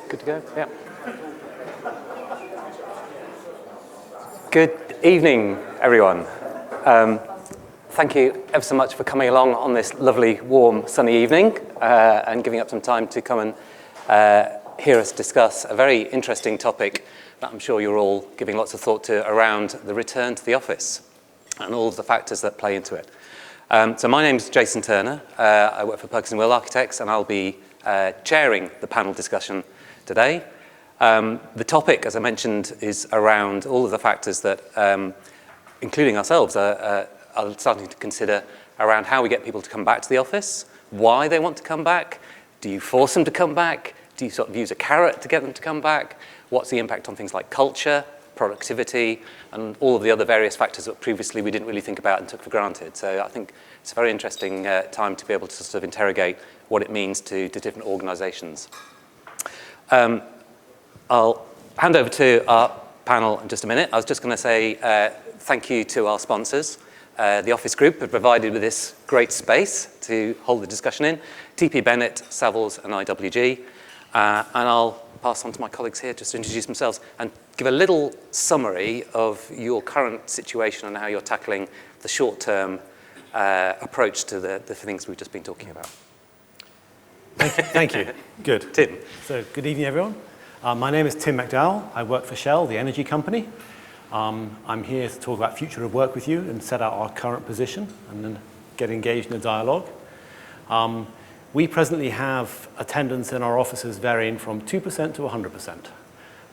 Good to go? Yeah. Good evening, everyone. Thank you ever so much for coming along on this lovely, warm, sunny evening and giving up some time to come and hear us discuss a very interesting topic that I'm sure you're all giving lots of thought to around the return to the office and all of the factors that play into it. So my name's Jason Turner. I work for Perkins & Will Architects, and I'll be chairing the panel discussion today. The topic, as I mentioned, is around all of the factors that, including ourselves, are starting to consider around how we get people to come back to the office, why they want to come back, do you force them to come back, do you sort of use a carrot to get them to come back, what's the impact on things like culture, productivity, and all of the other various factors that previously we didn't really think about and took for granted. So I think it's a very interesting time to be able to sort of interrogate what it means to different organizations. I'll hand over to our panel in just a minute. I was just going to say thank you to our sponsors. The Office Group have provided with this great space to hold the discussion in, TP Bennett, Savills, and IWG. And I'll pass on to my colleagues here just to introduce themselves and give a little summary of your current situation and how you're tackling the short-term approach to the things we've just been talking about. Thank you. Good. Tim. So, good evening, everyone. My name is Tim McDowell. I work for Shell, the energy company. I'm here to talk about future of work with you and set out our current position and then get engaged in a dialogue. We presently have attendance in our offices varying from 2% to 100%.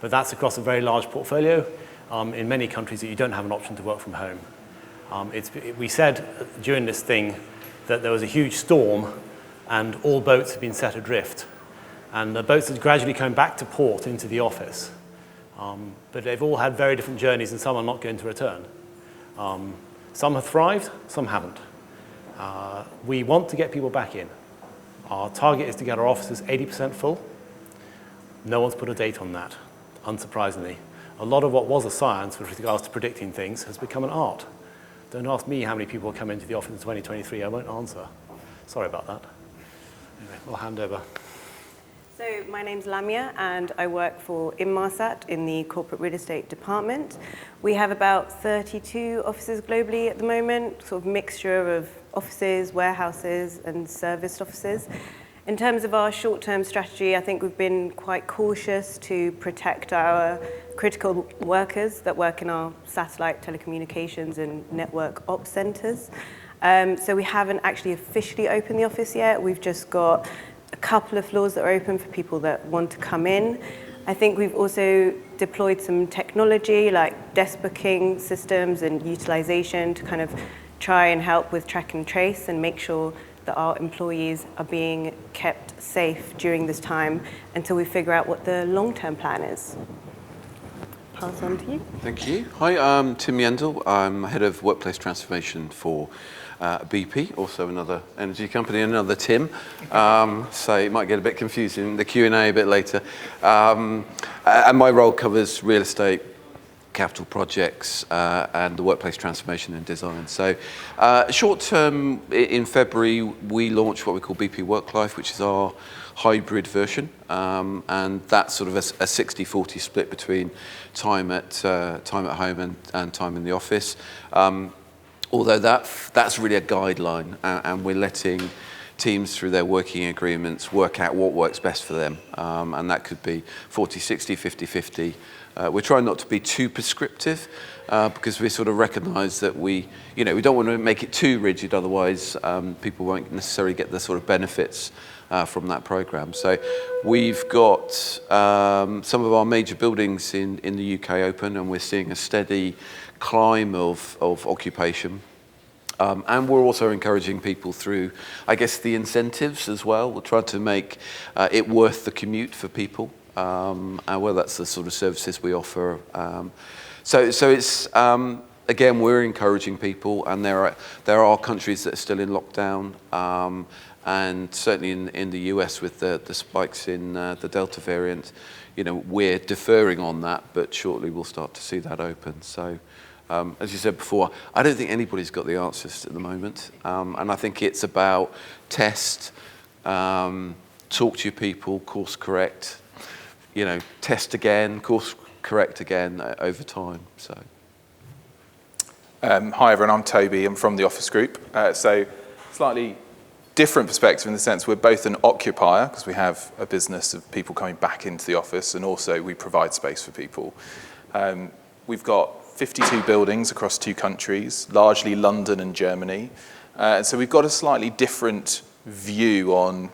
But that's across a very large portfolio in many countries that you don't have an option to work from home. We said during this thing that there was a huge storm and all boats had been set adrift. And the boats had gradually come back to port into the office. But they've all had very different journeys and some are not going to return. Some have thrived, some haven't. We want to get people back in. Our target is to get our offices 80% full. No one's put a date on that, unsurprisingly. A lot of what was a science with regards to predicting things has become an art. Don't ask me how many people will come into the office in 2023. I won't answer. Sorry about that. Anyway, I'll hand over. So my name's Lamia, and I work for Inmarsat in the corporate real estate department. We have about 32 offices globally at the moment, sort of mixture of offices, warehouses, and serviced offices. In terms of our short-term strategy, I think we've been quite cautious to protect our critical workers that work in our satellite telecommunications and network ops centers. So we haven't actually officially opened the office yet. We've just got a couple of floors that are open for people that want to come in. I think we've also deployed some technology like desk booking systems and utilization to kind of try and help with track and trace and make sure that our employees are being kept safe during this time until we figure out what the long-term plan is. Pass on to you. Thank you. Hi, I'm Tim Yendall. I'm head of workplace transformation for BP, also another energy company, another Tim. So it might get a bit confusing in the Q&A a bit later. And my role covers real estate, capital projects, and the workplace transformation and design. So short term, in February, we launched what we call BP WorkLife, which is our hybrid version. And that's sort of a 60-40 split between time at home and time in the office. Although that's really a guideline, and we're letting teams through their working agreements work out what works best for them. And that could be 40-60, 50-50. We're trying not to be too prescriptive because we sort of recognize that we don't want to make it too rigid, otherwise people won't necessarily get the sort of benefits from that program. So we've got some of our major buildings in the UK open, and we're seeing a steady climb of occupation. And we're also encouraging people through, I guess, the incentives as well. We'll try to make it worth the commute for people, and whether that's the sort of services we offer. So it's, again, we're encouraging people, and there are countries that are still in lockdown, and certainly in the US with the spikes in the Delta variant, we're deferring on that, but shortly we'll start to see that open. So As you said before, I don't think anybody's got the answers at the moment. And I think it's about test, talk to your people, course correct, test again, course correct again over time. So. Hi everyone, I'm Toby. I'm from the Office Group. So slightly different perspective in the sense we're both an occupier because we have a business of people coming back into the office, and also we provide space for people. We've got 52 buildings across 2 countries, largely London and Germany. And so we've got a slightly different view on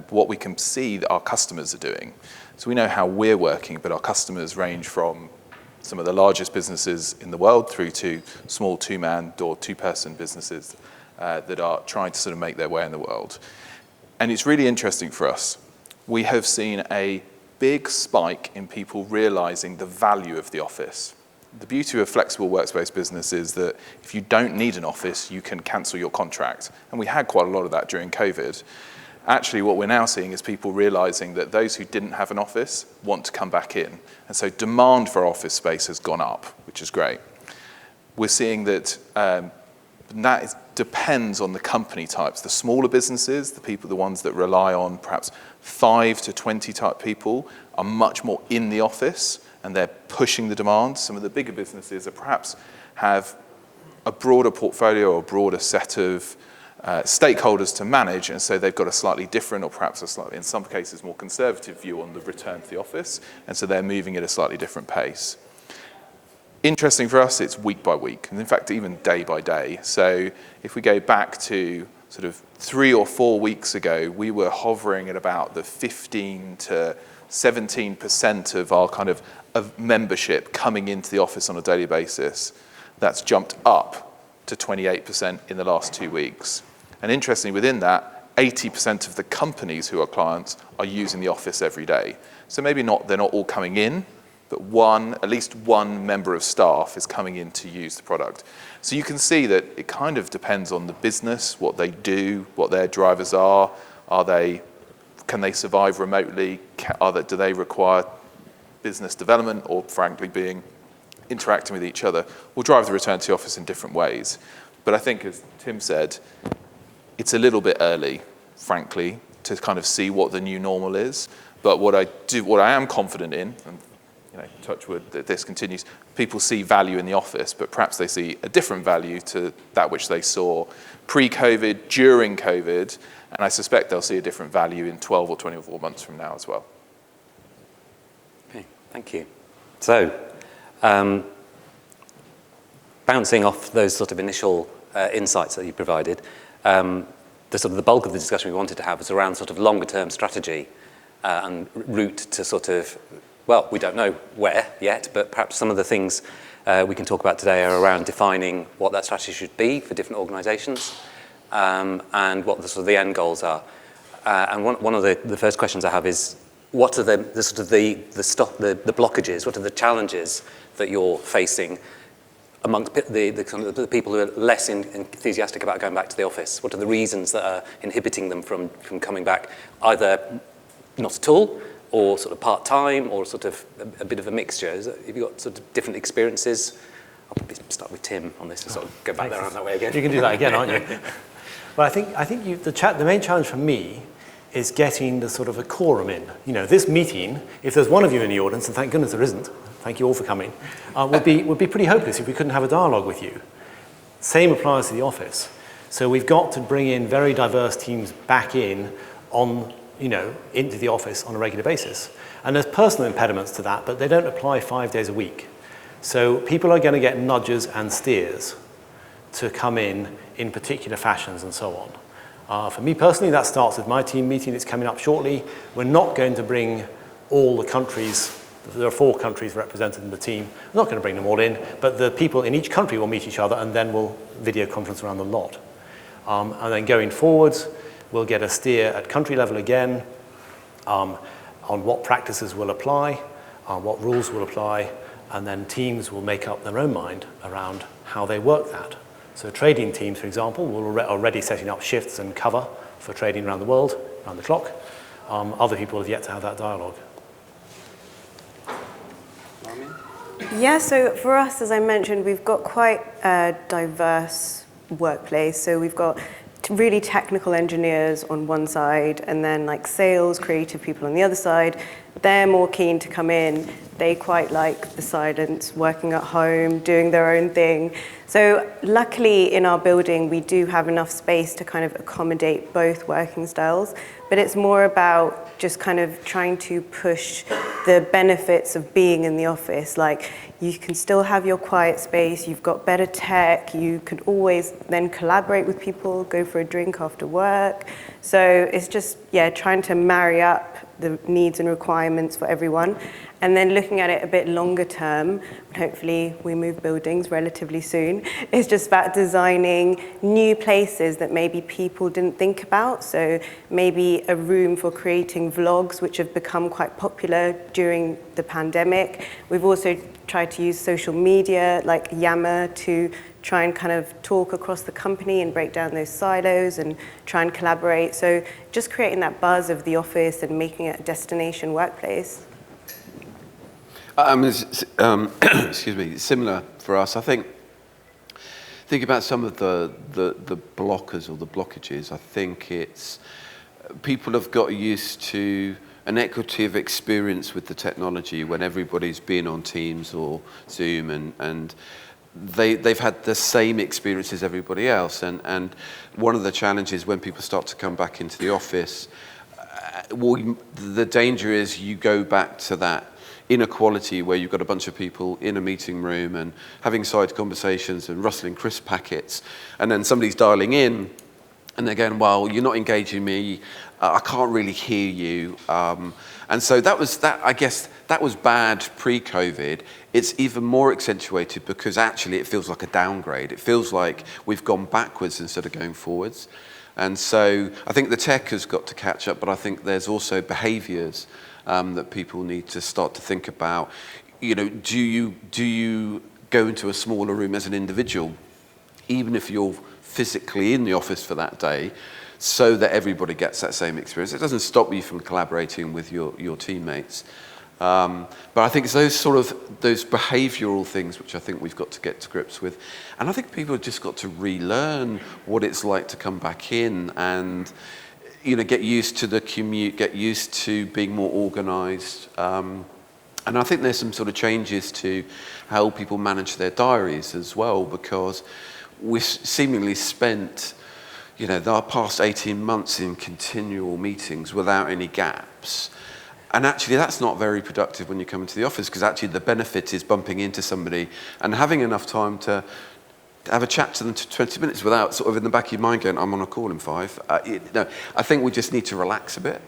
what we can see that our customers are doing. So we know how we're working, but our customers range from some of the largest businesses in the world through to small 2-man or 2-person businesses that are trying to sort of make their way in the world. And it's really interesting for us. We have seen a big spike in people realizing the value of the office. The beauty of a flexible workspace business is that if you don't need an office, you can cancel your contract. And we had quite a lot of that during COVID. Actually, what we're now seeing is people realizing that those who didn't have an office want to come back in. And so demand for office space has gone up, which is great. We're seeing that depends on the company types. The smaller businesses, the ones that rely on perhaps 5 to 20 type people, are much more in the office and they're pushing the demand. Some of the bigger businesses are perhaps have a broader portfolio or a broader set of stakeholders to manage, and so they've got a slightly different, or perhaps a slightly, in some cases, more conservative view on the return to the office, and so they're moving at a slightly different pace. Interesting for us, it's week by week, and in fact, even day by day. So if we go back to sort of 3 or 4 weeks ago, we were hovering at about the 15 to 17% of our kind of membership coming into the office on a daily basis. That's jumped up to 28% in the last 2 weeks. And interestingly, within that, 80% of the companies who are clients are using the office every day. So maybe they're not all coming in, but at least one member of staff is coming in to use the product. So you can see that it kind of depends on the business, what they do, what their drivers are. Can they survive remotely? Do they require business development, or frankly interacting with each other? Will drive the return to the office in different ways. But I think, as Tim said, it's a little bit early, frankly, to kind of see what the new normal is. But what I am confident in, and touch wood that this continues, people see value in the office, but perhaps they see a different value to that which they saw pre-COVID, during COVID, and I suspect they'll see a different value in 12 or 24 months from now as well. Okay, thank you. So, bouncing off those sort of initial insights that you provided, the bulk of the discussion we wanted to have was around sort of longer term strategy and route to sort of, well, we don't know where yet, but perhaps some of the things we can talk about today are around defining what that strategy should be for different organizations and what the sort of the end goals are. And one of the first questions I have is, what are the blockages, what are the challenges that you're facing amongst the people who are less enthusiastic about going back to the office? What are the reasons that are inhibiting them from coming back, either not at all, or sort of part-time, or sort of a bit of a mixture? Have you got sort of different experiences? I'll probably start with Tim on this and sort of go back around that way again. You can do that again, aren't you? Well, I think the main challenge for me is getting the sort of a quorum in. This meeting, if there's one of you in the audience, and thank goodness there isn't, thank you all for coming, would be pretty hopeless if we couldn't have a dialogue with you. Same applies to the office. So we've got to bring in very diverse teams back in into the office on a regular basis. And there's personal impediments to that, but they don't apply 5 days a week. So people are going to get nudges and steers to come in particular fashions and so on. For me personally, that starts with my team meeting. It's coming up shortly. We're not going to bring all the countries. There are 4 countries represented in the team. We're not going to bring them all in, but the people in each country will meet each other, and then we'll video conference around the lot. And then going forwards, we'll get a steer at country level again on what practices will apply, what rules will apply, and then teams will make up their own mind around how they work that. So trading teams, for example, are already setting up shifts and cover for trading around the world, around the clock. Other people have yet to have that dialogue. Yeah, so for us, as I mentioned, we've got quite a diverse workplace. So we've got really technical engineers on one side, and then like sales, creative people on the other side. They're more keen to come in. They quite like the silence, working at home, doing their own thing. So luckily in our building, we do have enough space to kind of accommodate both working styles, but it's more about just kind of trying to push the benefits of being in the office. Like, you can still have your quiet space, you've got better tech, you can always then collaborate with people, go for a drink after work. So it's just, yeah, trying to marry up the needs and requirements for everyone. And then looking at it a bit longer term, hopefully we move buildings relatively soon, it's just about designing new places that maybe people didn't think about. So maybe a room for creating vlogs, which have become quite popular during the pandemic. We've also tried to use social media like Yammer to try and kind of talk across the company and break down those silos and try and collaborate. So just creating that buzz of the office and making it a destination workplace. Excuse me, similar for us. I think about some of the blockers or the blockages. I think it's people have got used to an equity of experience with the technology when everybody's been on Teams or Zoom, and they've had the same experience as everybody else. And one of the challenges when people start to come back into the office, the danger is you go back to that inequality where you've got a bunch of people in a meeting room and having side conversations and rustling crisp packets, and then somebody's dialing in and they're going, well, you're not engaging me, I can't really hear you. And so I guess that was bad pre-COVID. It's even more accentuated because actually it feels like a downgrade. It feels like we've gone backwards instead of going forwards. And so I think the tech has got to catch up, but I think there's also behaviours that people need to start to think about. You know, do you go into a smaller room as an individual, even if you're physically in the office for that day, so that everybody gets that same experience? It doesn't stop you from collaborating with your teammates. But I think it's those behavioural things which I think we've got to get to grips with. And I think people have just got to relearn what it's like to come back in and, you know, get used to the commute, get used to being more organised. And I think there's some sort of changes to how people manage their diaries as well, because we've seemingly spent, you know, the past 18 months in continual meetings without any gaps. And actually that's not very productive when you come into the office, because actually the benefit is bumping into somebody and having enough time to have a chat to them for 20 minutes without sort of in the back of your mind going, I'm on a call in 5. No, I think we just need to relax a bit.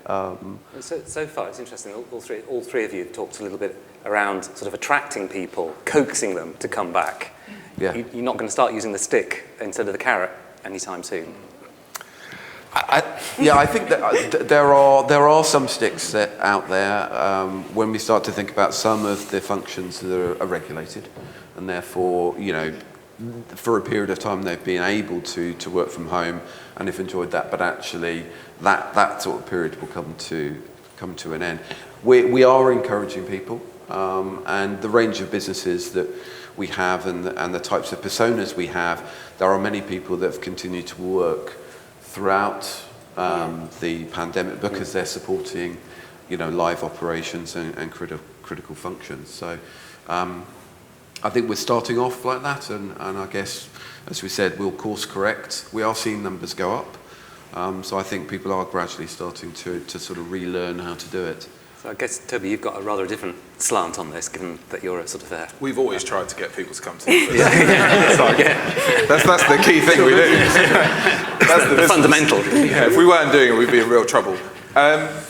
So far, it's interesting. All three of you have talked a little bit around sort of attracting people, coaxing them to come back. Yeah. You're not going to start using the stick instead of the carrot anytime soon. I think that there are some sticks out there when we start to think about some of the functions that are regulated, and therefore, you know, for a period of time they've been able to work from home and have enjoyed that, but actually that sort of period will come to an end. We are encouraging people, and the range of businesses that we have and the types of personas we have, there are many people that have continued to work throughout the pandemic because they're supporting, you know, live operations and critical functions. So I think we're starting off like that, and I guess, as we said, we'll course correct. We are seeing numbers go up, so I think people are gradually starting to sort of relearn how to do it. So I guess, Toby, you've got a rather different slant on this, given that you're a sort of a... We've always tried to get people to come to the office. That's the key thing we do. That's the fundamental. Yeah, if we weren't doing it, we'd be in real trouble. I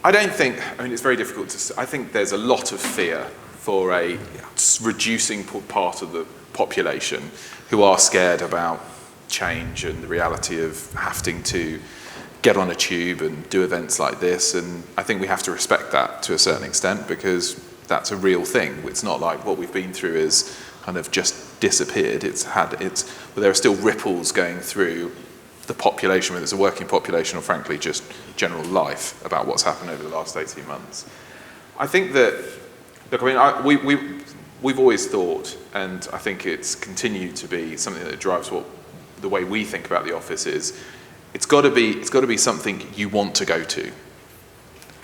mean, it's very difficult to... I think there's a lot of fear for a reducing part of the population who are scared about change and the reality of having to get on a tube and do events like this, and I think we have to respect that to a certain extent, because that's a real thing. It's not like what we've been through is kind of just disappeared. But there are still ripples going through the population, whether it's a working population or frankly just general life, about what's happened over the last 18 months. I think that, look, I mean, we've always thought, and I think it's continued to be something that drives the way we think about the office is, it's got to be something you want to go to.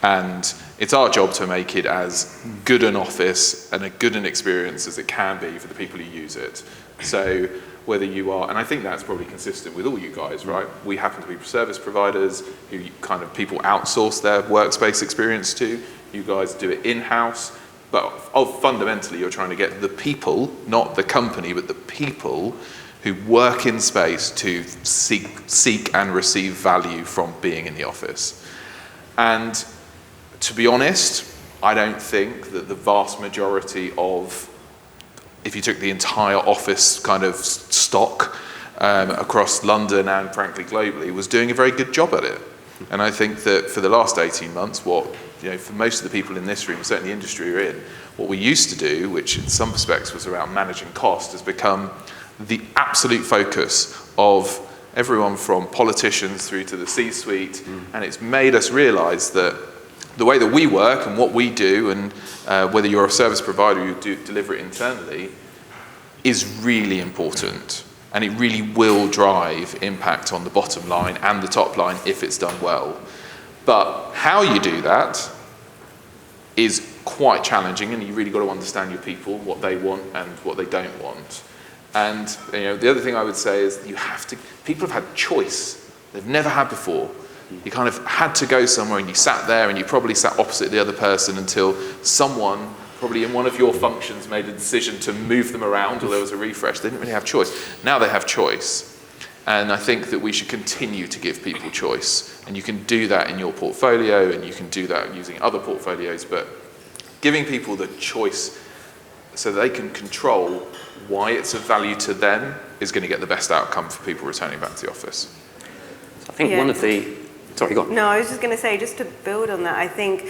And it's our job to make it as good an office and a good an experience as it can be for the people who use it. So whether you are, and I think that's probably consistent with all you guys, right? We happen to be service providers who kind of people outsource their workspace experience to. You guys do it in-house, but fundamentally you're trying to get the people, not the company, but the people who work in space to seek and receive value from being in the office. And to be honest, I don't think that the vast majority of, if you took the entire office kind of stock across London and frankly globally, was doing a very good job at it. And I think that for the last 18 months, for most of the people in this room, certainly the industry we're in, what we used to do, which in some respects was around managing cost, has become the absolute focus of everyone from politicians through to the C-suite. And it's made us realize that the way that we work and what we do, and whether you're a service provider who deliver it internally, is really important. And it really will drive impact on the bottom line and the top line if it's done well. But how you do that is quite challenging, and you really got to understand your people, what they want and what they don't want. And the other thing I would say is people have had choice they've never had before. You kind of had to go somewhere and you sat there and you probably sat opposite the other person until someone, probably in one of your functions, made a decision to move them around or there was a refresh. They didn't really have choice. Now they have choice. And I think that we should continue to give people choice. And you can do that in your portfolio and you can do that using other portfolios, but giving people the choice so they can control why it's of value to them is going to get the best outcome for people returning back to the office. I think one of the... Sorry, go on. No, I was just going to say, just to build on that, I think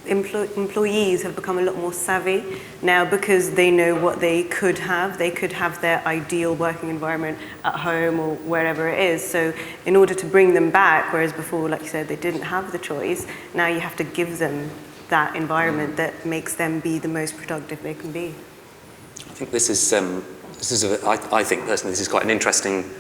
employees have become a lot more savvy now because they know what they could have. They could have their ideal working environment at home or wherever it is. So in order to bring them back, whereas before, like you said, they didn't have the choice, now you have to give them that environment that makes them be the most productive they can be. I think this is I think personally this is quite an interesting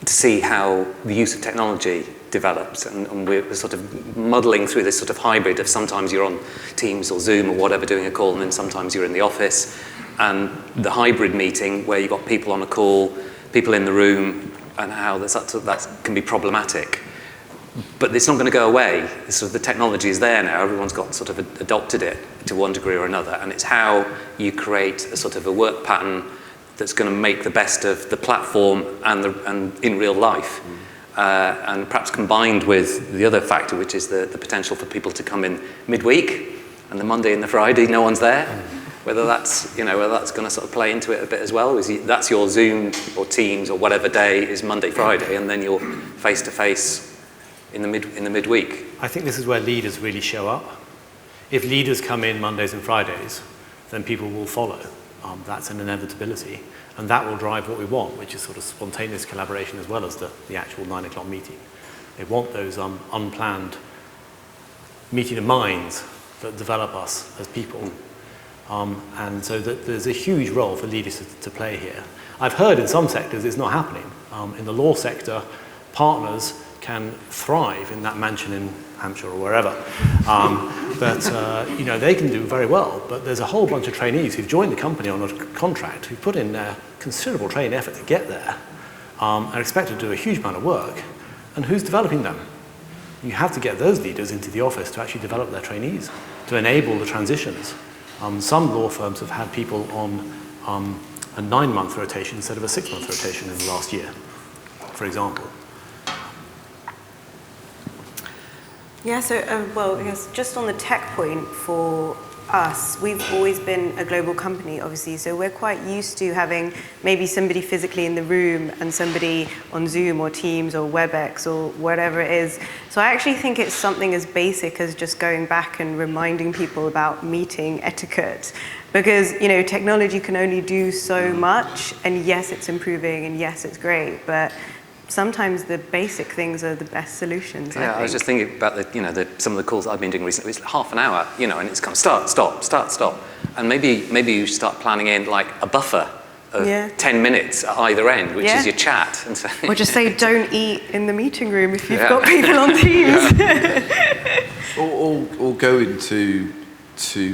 to see how the use of technology develops, and we're sort of muddling through this sort of hybrid of sometimes you're on Teams or Zoom or whatever doing a call, and then sometimes you're in the office, and the hybrid meeting where you've got people on a call, people in the room, and how that can be problematic. But it's not going to go away. The technology is there now. Everyone's got sort of adopted it to one degree or another, and it's how you create a sort of a work pattern that's going to make the best of the platform and in real life, and perhaps combined with the other factor, which is the potential for people to come in midweek, and the Monday and the Friday no one's there. Whether that's going to sort of play into it a bit as well. That's your Zoom or Teams or whatever day is Monday, Friday, and then you're face to face in the midweek. I think this is where leaders really show up. If leaders come in Mondays and Fridays, then people will follow. That's an inevitability. And that will drive what we want, which is sort of spontaneous collaboration as well as the actual 9 o'clock meeting. They want those unplanned meeting of minds that develop us as people. And so there's a huge role for leaders to play here. I've heard in some sectors it's not happening. In the law sector, partners can thrive in that mansion in Hampshire or wherever. They can do very well, but there's a whole bunch of trainees who've joined the company on a contract, who've put in considerable training effort to get there, and expected to do a huge amount of work, and who's developing them? You have to get those leaders into the office to actually develop their trainees, to enable the transitions. Some law firms have had people on a 9-month rotation instead of a 6-month rotation in the last year, for example. Yeah, so, I guess just on the tech point for us, we've always been a global company, obviously, so we're quite used to having maybe somebody physically in the room and somebody on Zoom or Teams or WebEx or whatever it is. So I actually think it's something as basic as just going back and reminding people about meeting etiquette. Because, technology can only do so much, and yes, it's improving, and yes, it's great, but sometimes the basic things are the best solutions. Yeah, I was just thinking about some of the calls I've been doing recently. It's half an hour, and it's kind of start, stop. And maybe you start planning in like a buffer of 10 minutes at either end, which is your chat. And so or just say, don't eat in the meeting room if you've got people on Teams. or go into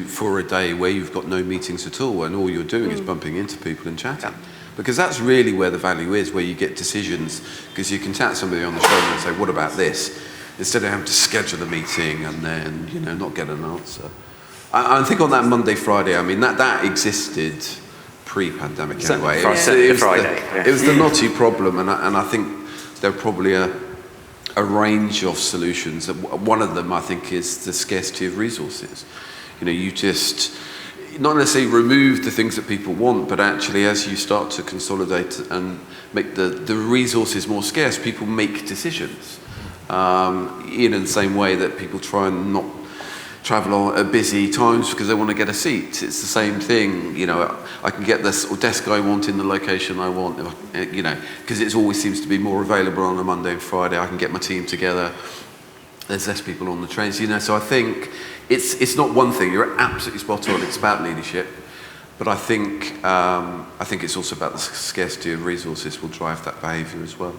for a day where you've got no meetings at all and all you're doing is bumping into people and chatting. Because that's really where the value is, where you get decisions, because you can tap somebody on the shoulder and say, what about this? Instead of having to schedule a meeting and then, not get an answer. I think on that Monday, Friday, I mean, that existed pre-pandemic anyway. It was the knotty problem, and I think there are probably a range of solutions. One of them, I think, is the scarcity of resources. You just not necessarily remove the things that people want, but actually as you start to consolidate and make the resources more scarce, people make decisions. In the same way that people try and not travel at busy times because they want to get a seat. It's the same thing. I can get this desk I want in the location I want, because it always seems to be more available on a Monday and Friday. I can get my team together. There's less people on the trains, so I think it's not one thing. You're absolutely spot on. It's about leadership, but I think it's also about the scarcity of resources will drive that behaviour as well.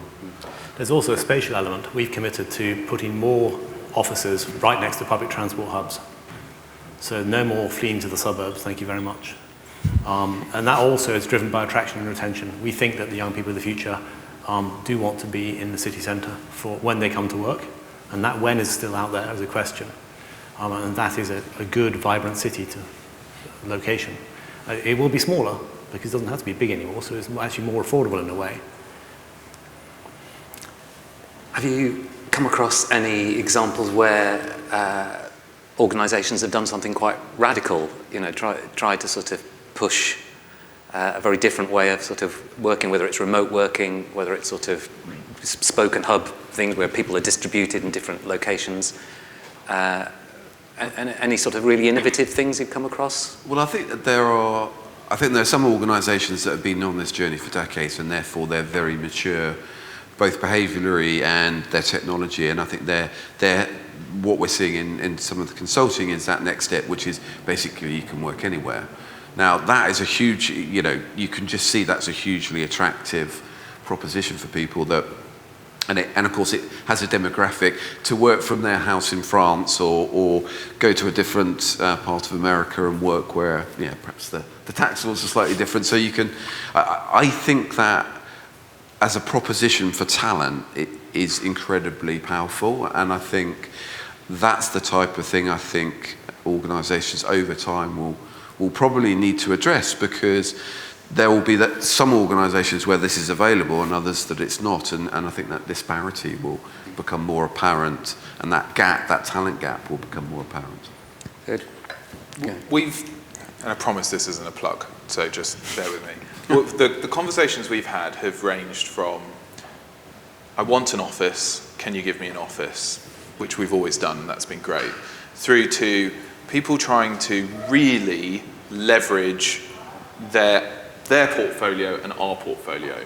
There's also a spatial element. We've committed to putting more offices right next to public transport hubs. So no more fleeing to the suburbs, thank you very much. And that also is driven by attraction and retention. We think that the young people of the future do want to be in the city centre for when they come to work, and that when is still out there as a question. And that is a good, vibrant city to location. It will be smaller because it doesn't have to be big anymore, so it's actually more affordable in a way. Have you come across any examples where organisations have done something quite radical, tried to sort of push a very different way of sort of working, whether it's remote working, whether it's sort of spoken hub things where people are distributed in different locations? And any sort of really innovative things you've come across? Well, I think that there are some organisations that have been on this journey for decades, and therefore they're very mature, both behaviourally and their technology. And I think they're what we're seeing in some of the consulting is that next step, which is basically you can work anywhere. Now that is a huge, you can just see that's a hugely attractive proposition for people that. And of course, it has a demographic to work from their house in France or go to a different part of America and work where, perhaps the tax laws are slightly different. So you can, I think that as a proposition for talent, it is incredibly powerful. And I think that's the type of thing I think organisations over time will probably need to address, because there will be some organisations where this is available and others that it's not, and I think that disparity will become more apparent, and that talent gap will become more apparent. Good. Okay. And I promise this isn't a plug, so just bear with me. Well, the conversations we've had have ranged from, I want an office, can you give me an office? Which we've always done, and that's been great. Through to people trying to really leverage their portfolio and our portfolio.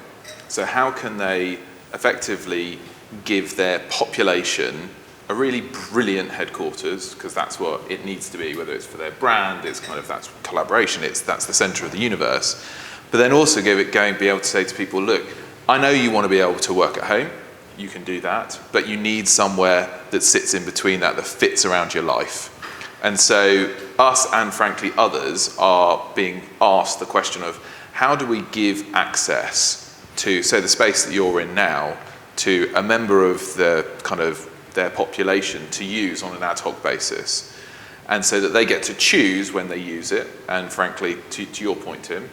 So how can they effectively give their population a really brilliant headquarters, because that's what it needs to be, whether it's for their brand, it's that's collaboration, that's the center of the universe. But then also be able to say to people, look, I know you want to be able to work at home, you can do that, but you need somewhere that sits in between that fits around your life. And so us and frankly others are being asked the question of, how do we give access to, say, the space that you're in now, to a member of their population to use on an ad hoc basis, and so that they get to choose when they use it? And frankly, to your point, Tim,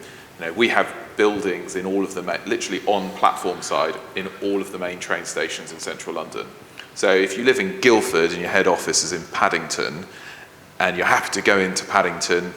we have buildings in all of the, literally on platform side, in all of the main train stations in central London. So if you live in Guildford and your head office is in Paddington, and you're happy to go into Paddington,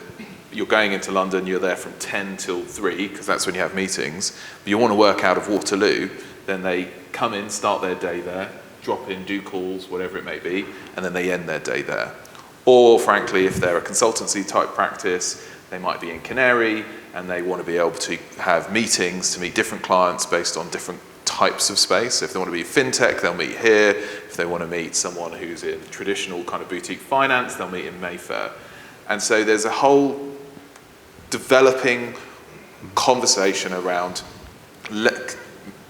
you're going into London, you're there from 10 till 3, because that's when you have meetings, but you want to work out of Waterloo, then they come in, start their day there, drop in, do calls, whatever it may be, and then they end their day there. Or frankly, if they're a consultancy type practice, they might be in Canary, and they want to be able to have meetings to meet different clients based on different types of space. If they want to be fintech, they'll meet here. If they want to meet someone who's in traditional kind of boutique finance, they'll meet in Mayfair. And so there's a whole developing conversation around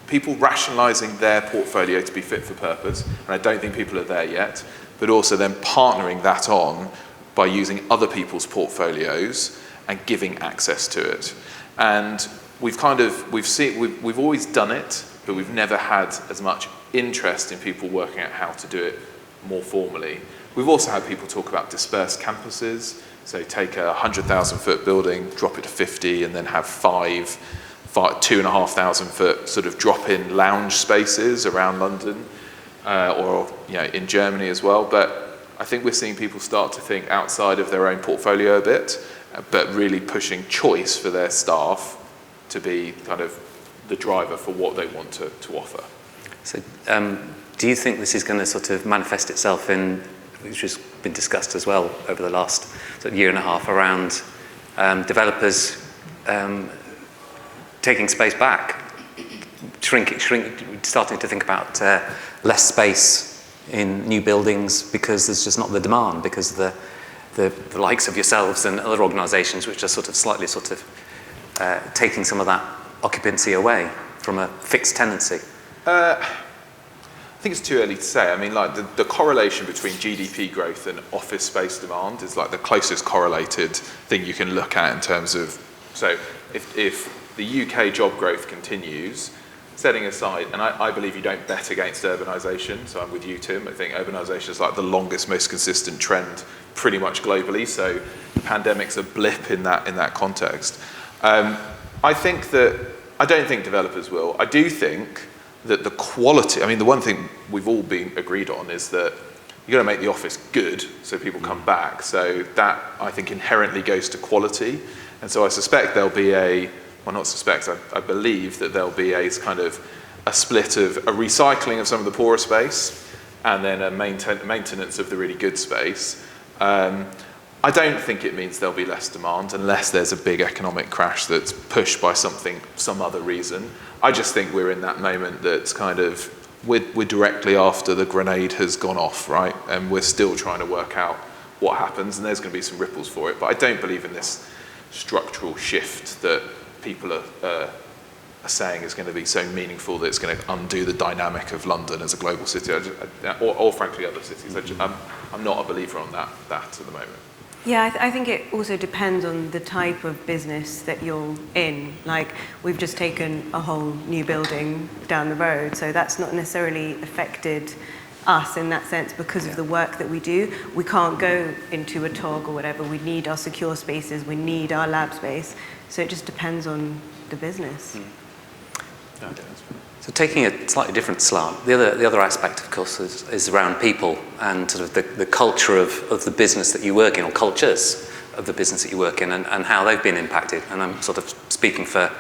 people rationalizing their portfolio to be fit for purpose, and I don't think people are there yet, but also then partnering that on by using other people's portfolios and giving access to it. And we've always done it, but we've never had as much interest in people working out how to do it more formally. We've also had people talk about dispersed campuses, so take a 100,000 foot building, drop it to 50, and then have 2,500 foot sort of drop-in lounge spaces around London, or in Germany as well. But I think we're seeing people start to think outside of their own portfolio a bit, but really pushing choice for their staff to be kind of the driver for what they want to offer. So do you think this is going to sort of manifest itself in, which has been discussed as well over the last sort of year and a half, around developers taking space back, starting to think about less space in new buildings because there's just not the demand, because the likes of yourselves and other organisations which are sort of slightly taking some of that occupancy away from a fixed tenancy? I think it's too early to say. I mean, like the correlation between GDP growth and office space demand is like the closest correlated thing you can look at in terms of, so if the UK job growth continues, setting aside, and I believe you don't bet against urbanisation, so I'm with you, Tim. I think urbanisation is like the longest, most consistent trend pretty much globally, so the pandemic's a blip in that context. I don't think developers will. I do think that the quality, I mean, the one thing we've all been agreed on is that you've got to make the office good so people come back. So that, I think, inherently goes to quality. And so I suspect there'll be I believe that there'll be a kind of a split of a recycling of some of the poorer space and then a maintenance of the really good space. I don't think it means there'll be less demand unless there's a big economic crash that's pushed by some other reason. I just think we're in that moment that's kind of, we're directly after the grenade has gone off, right? And we're still trying to work out what happens, and there's going to be some ripples for it. But I don't believe in this structural shift that people are saying is going to be so meaningful that it's going to undo the dynamic of London as a global city, or frankly other cities. I'm not a believer on that at the moment. Yeah, I think it also depends on the type of business that you're in. Like, we've just taken a whole new building down the road, so that's not necessarily affected us in that sense because of the work that we do. We can't go into a TOG or whatever. We need our secure spaces, we need our lab space. So it just depends on the business. So taking a slightly different slant, the other aspect, of course, is around people and sort of the culture of the business that you work in, or cultures of the business that you work in, and how they've been impacted. And I'm sort of speaking for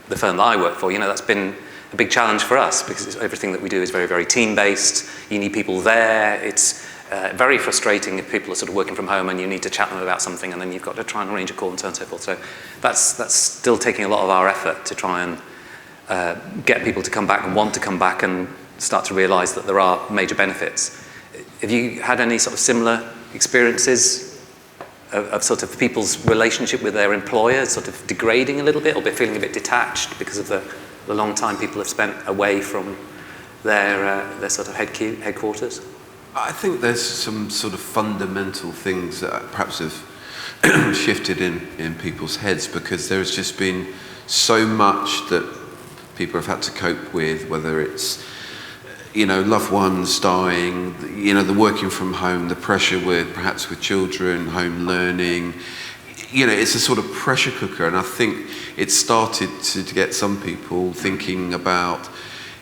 the firm that I work for. That's been a big challenge for us because everything that we do is very, very team-based. You need people there. It's very frustrating if people are sort of working from home and you need to chat to them about something, and then you've got to try and arrange a call and so on and so forth. So that's still taking a lot of our effort to try and get people to come back and want to come back and start to realise that there are major benefits. Have you had any sort of similar experiences of sort of people's relationship with their employer sort of degrading a little bit, or feeling a bit detached because of the long time people have spent away from their sort of headquarters? I think there's some sort of fundamental things that perhaps have shifted in people's heads, because there's just been so much that people have had to cope with, whether it's loved ones dying, the working from home, the pressure perhaps with children, home learning. It's a sort of pressure cooker, and I think it started to get some people thinking about,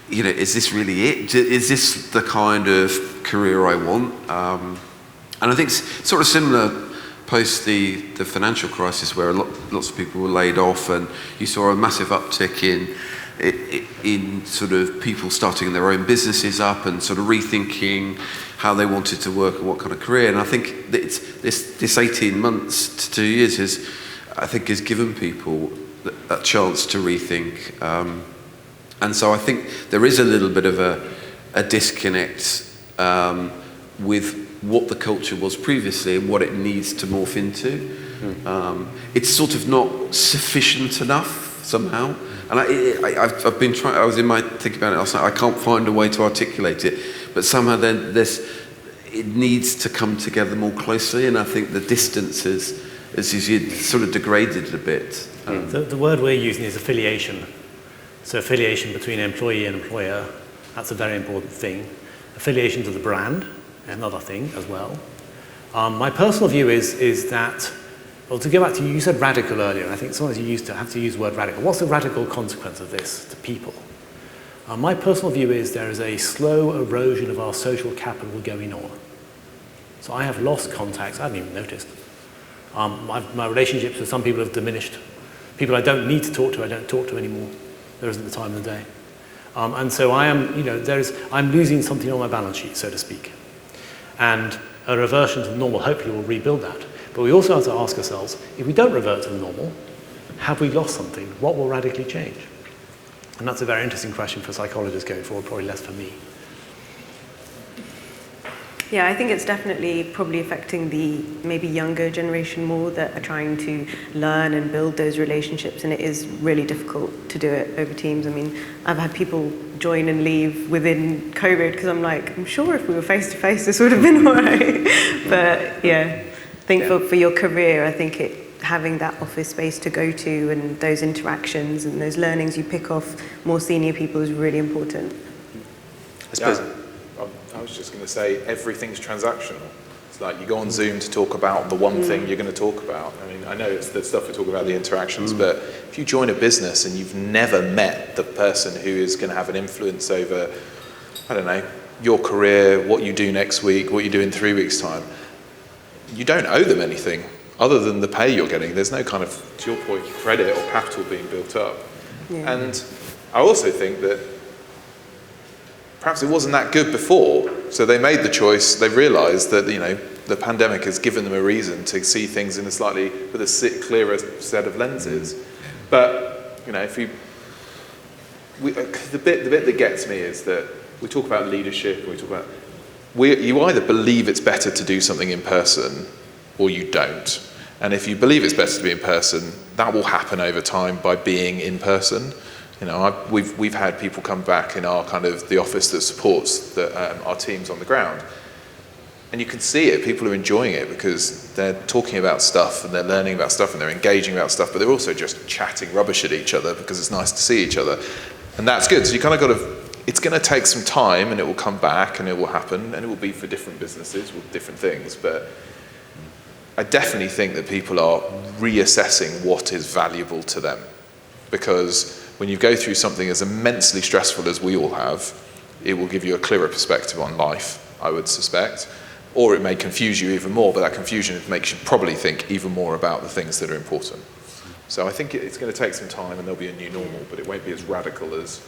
is this really it? Is this the kind of career I want? And I think it's sort of similar post the financial crisis, where lots of people were laid off, and you saw a massive uptick in sort of people starting their own businesses up and sort of rethinking how they wanted to work and what kind of career. And I think that this 18 months to 2 years has given people that chance to rethink. And so I think there is a little bit of a disconnect with what the culture was previously and what it needs to morph into. It's sort of not sufficient enough somehow. And I've been trying, I was in my thinking about it last night, I can't find a way to articulate it, but somehow then it needs to come together more closely, and I think the distance is sort of degraded a bit. The word we're using is affiliation. So affiliation between employee and employer, that's a very important thing. Affiliation to the brand, another thing as well. My personal view is that, well, to go back to you said radical earlier, and I think sometimes you have to use the word radical. What's the radical consequence of this to people? My personal view is there is a slow erosion of our social capital going on. So I have lost contacts, I haven't even noticed. My relationships with some people have diminished. People I don't need to talk to, I don't talk to anymore. There isn't the time of the day. And so I am, I'm losing something on my balance sheet, so to speak. And a reversion to the normal hopefully will rebuild that. But we also have to ask ourselves, if we don't revert to the normal, have we lost something? What will radically change? And that's a very interesting question for psychologists going forward, probably less for me. Yeah, I think it's definitely probably affecting the maybe younger generation more that are trying to learn and build those relationships, and it is really difficult to do it over Teams. I mean, I've had people join and leave within COVID because I'm like, I'm sure if we were face to face this would have been all right. But yeah, I think for your career, I think having that office space to go to and those interactions and those learnings you pick off more senior people is really important. I suppose. I was just going to say, everything's transactional. It's like you go on Zoom to talk about the one thing you're going to talk about. I mean, I know it's the stuff we talk about, the interactions, but if you join a business and you've never met the person who is going to have an influence over, I don't know, your career, what you do next week, what you do in 3 weeks' time, you don't owe them anything other than the pay you're getting. There's no kind of, to your point, credit or capital being built up. Yeah. And I also think that perhaps it wasn't that good before, so they made the choice. They realised that the pandemic has given them a reason to see things in with a clearer set of lenses. But the bit that gets me is that we talk about leadership. You either believe it's better to do something in person, or you don't. And if you believe it's better to be in person, that will happen over time by being in person. We've had people come back in our kind of the office that supports our teams on the ground, and you can see it. People are enjoying it because they're talking about stuff and they're learning about stuff and they're engaging about stuff, but they're also just chatting rubbish at each other because it's nice to see each other, and that's good. So you kind of got to. It's going to take some time, and it will come back, and it will happen, and it will be for different businesses with different things. But I definitely think that people are reassessing what is valuable to them, because when you go through something as immensely stressful as we all have, it will give you a clearer perspective on life, I would suspect. Or it may confuse you even more, but that confusion makes you probably think even more about the things that are important. So I think it's going to take some time, and there'll be a new normal, but it won't be as radical as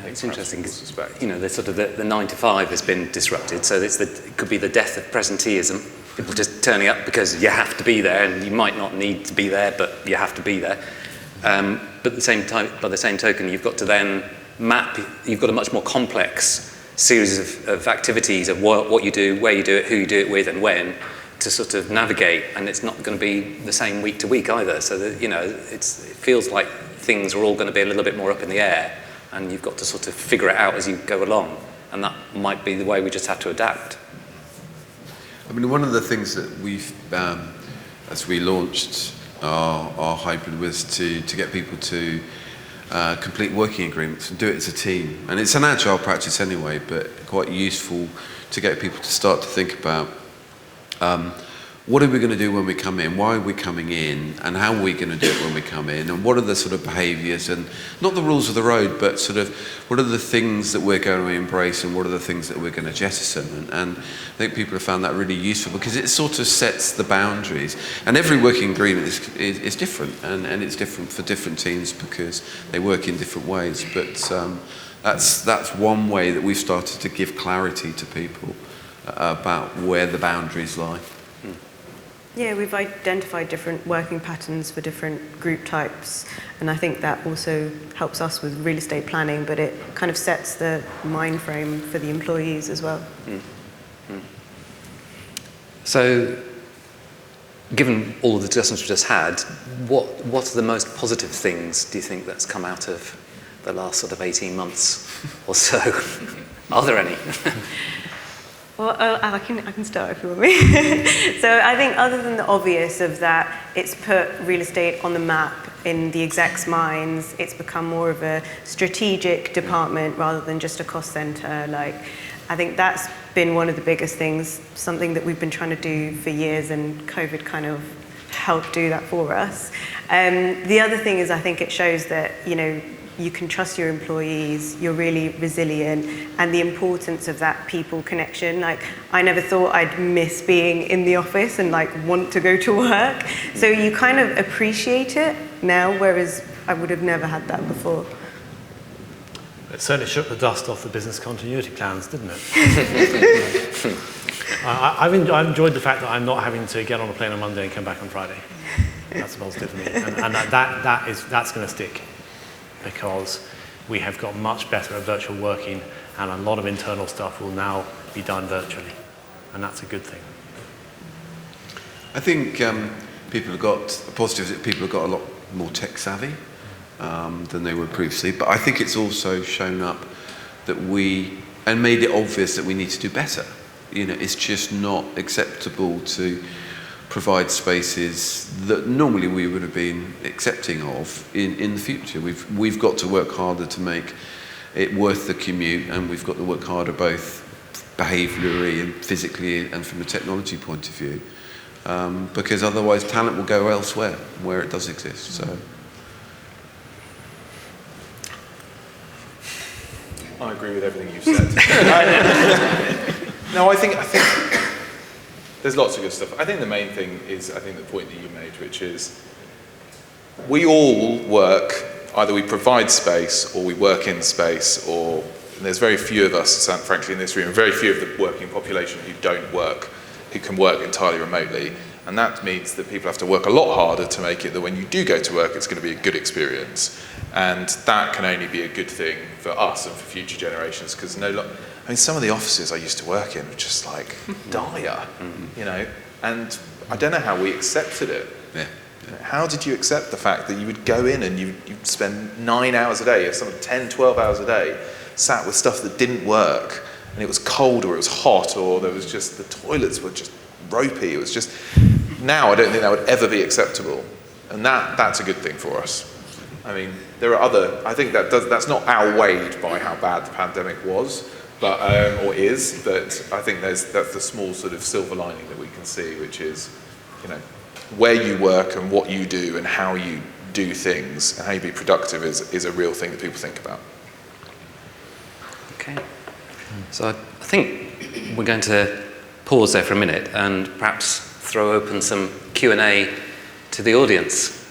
it's interesting. Suspect. The 9 to 5 has been disrupted, so it could be the death of presenteeism. People just turning up because you have to be there, and you might not need to be there, but you have to be there. But at the same time, by the same token, you've got to then map. You've got a much more complex series of activities of what you do, where you do it, who you do it with, and when, to sort of navigate. And it's not going to be the same week to week either. So that, it feels like things are all going to be a little bit more up in the air, and you've got to sort of figure it out as you go along. And that might be the way we just have to adapt. I mean, one of the things that we've, as we launched our hybrid, was to get people to complete working agreements and do it as a team. And it's an agile practice anyway, but quite useful to get people to start to think about what are we going to do when we come in, why are we coming in, and how are we going to do it when we come in, and what are the sort of behaviours, and not the rules of the road, but sort of what are the things that we're going to embrace and what are the things that we're going to jettison. And I think people have found that really useful because it sort of sets the boundaries. And every working agreement is different, and it's different for different teams because they work in different ways. But that's one way that we've started to give clarity to people about where the boundaries lie. Yeah, we've identified different working patterns for different group types, and I think that also helps us with real estate planning, but it kind of sets the mind frame for the employees as well. So, given all the discussions we've just had, what are the most positive things, do you think, that's come out of the last sort of 18 months or so? Are there any? Well, I can start if you want me. So I think other than the obvious of that, it's put real estate on the map in the execs' minds. It's become more of a strategic department rather than just a cost center. Like, I think that's been one of the biggest things, something that we've been trying to do for years, and COVID kind of helped do that for us. The other thing is I think it shows that, you know, you can trust your employees, you're really resilient, and the importance of that people connection. Like, I never thought I'd miss being in the office and like want to go to work. So you kind of appreciate it now, whereas I would have never had that before. It certainly shook the dust off the business continuity plans, didn't it? I've enjoyed the fact that I'm not having to get on a plane on Monday and come back on Friday. That's a positive for me, and that's going to stick, because we have got much better at virtual working, and a lot of internal stuff will now be done virtually, and that's a good thing. I think people have got a lot more tech savvy than they were previously, but I think it's also shown up that and made it obvious that we need to do better. You know, it's just not acceptable to provide spaces that normally we would have been accepting of in the future. We've got to work harder to make it worth the commute, and we've got to work harder both behaviourally and physically and from a technology point of view, because otherwise talent will go elsewhere where it does exist. So I agree with everything you've said. No, I think there's lots of good stuff. I think the main thing is, I think the point that you made, which is we all work, either we provide space or we work in space, or there's very few of us, frankly, in this room, very few of the working population who don't work, who can work entirely remotely. And that means that people have to work a lot harder to make it that when you do go to work, it's going to be a good experience. And that can only be a good thing for us and for future generations, because I mean, some of the offices I used to work in were just like dire, you know, and I don't know how we accepted it. yeah. How did you accept the fact that you would go in and you'd spend 9 hours a day, or some 10, 12 hours a day, sat with stuff that didn't work, and it was cold or it was hot, or there was just, the toilets were just ropey. It was just, now I don't think that would ever be acceptable. And that's a good thing for us. I mean, there are I think that's not outweighed by how bad the pandemic was, but, or is, but I think that's the small sort of silver lining that we can see, which is, you know, where you work and what you do and how you do things and how you be productive is a real thing that people think about. Okay. So I think we're going to pause there for a minute and perhaps throw open some Q&A to the audience.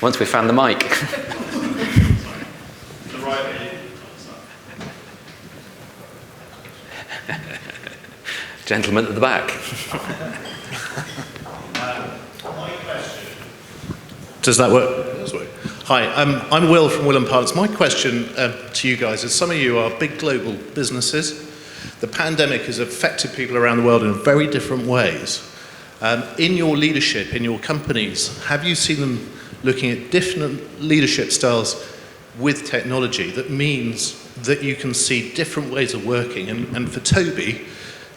Once we found the mic. Gentleman at the back. My question. Does that work? Sorry. Hi, I'm Will from Will & Partners. My question to you guys is, some of you are big global businesses. The pandemic has affected people around the world in very different ways. In your leadership, in your companies, have you seen them looking at different leadership styles with technology that means that you can see different ways of working? And for Toby,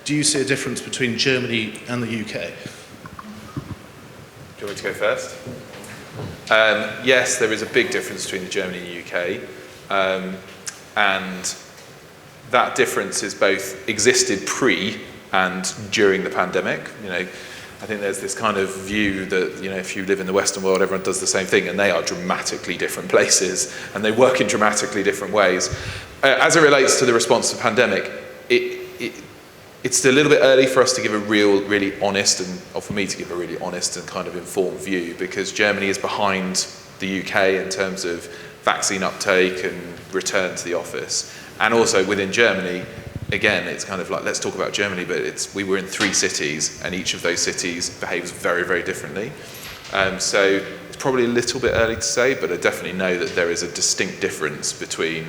do you see a difference between Germany and the UK? Do you want me to go first? Yes, there is a big difference between Germany and the UK. And that difference is both existed pre and during the pandemic. You know, I think there's this kind of view that, you know, if you live in the Western world, everyone does the same thing, and they are dramatically different places, and they work in dramatically different ways. As it relates to the response to the pandemic, it's a little bit early for us to give a really honest, or for me to give a really honest and kind of informed view, because Germany is behind the UK in terms of vaccine uptake and return to the office. And also within Germany, again, it's kind of like, let's talk about Germany, but we were in 3 cities, and each of those cities behaves very, very differently. So it's probably a little bit early to say, but I definitely know that there is a distinct difference between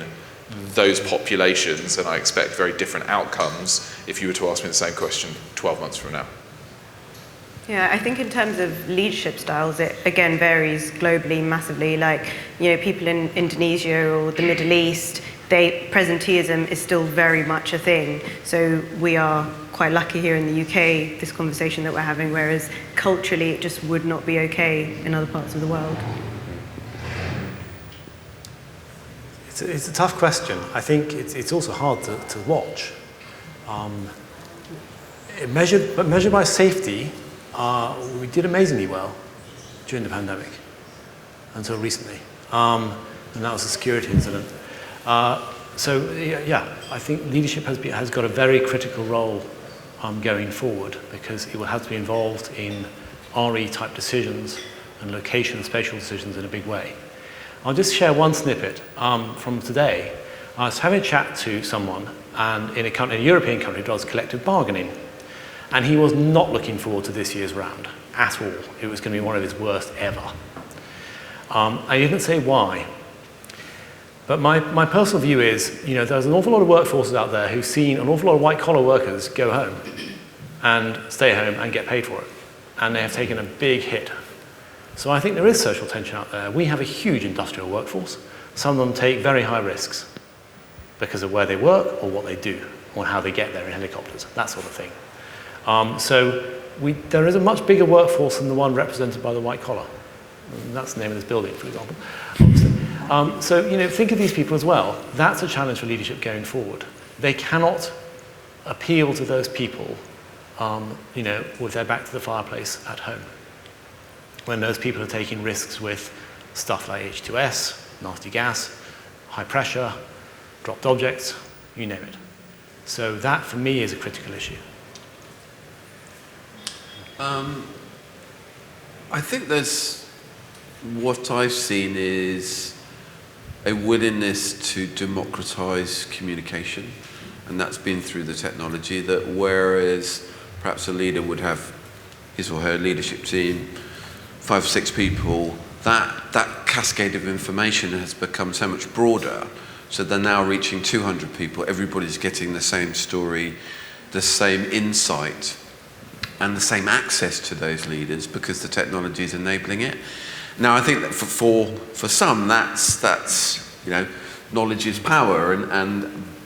those populations, and I expect very different outcomes if you were to ask me the same question 12 months from now. Yeah, I think in terms of leadership styles, it again varies globally massively. Like, people in Indonesia or the Middle East, presenteeism is still very much a thing. So we are quite lucky here in the UK, this conversation that we're having, whereas culturally it just would not be okay in other parts of the world. It's a tough question. I think it's also hard to watch. Measured by safety, we did amazingly well during the pandemic until recently, and that was a security incident. So yeah, I think leadership has got a very critical role going forward, because it will have to be involved in RE type decisions and location and spatial decisions in a big way. I'll just share one snippet from today. I was having a chat to someone in a European country that does collective bargaining, and he was not looking forward to this year's round at all. It was going to be one of his worst ever. I didn't say why. But my personal view is, there's an awful lot of workforces out there who've seen an awful lot of white-collar workers go home and stay home and get paid for it. And they have taken a big hit. So I think there is social tension out there. We have a huge industrial workforce. Some of them take very high risks because of where they work or what they do or how they get there in helicopters, that sort of thing. There is a much bigger workforce than the one represented by the white collar. And that's the name of this building, for example. So think of these people as well. That's a challenge for leadership going forward. They cannot appeal to those people, with their back to the fireplace at home, when those people are taking risks with stuff like H2S, nasty gas, high pressure, dropped objects, you name it. So that, for me, is a critical issue. I think what I've seen is a willingness to democratize communication, and that's been through the technology, that whereas perhaps a leader would have his or her leadership team, 5 or 6 people, that cascade of information has become so much broader, so they're now reaching 200 people. Everybody's getting the same story, the same insight, and the same access to those leaders because the technology is enabling it. Now, I think that for some, that's knowledge is power,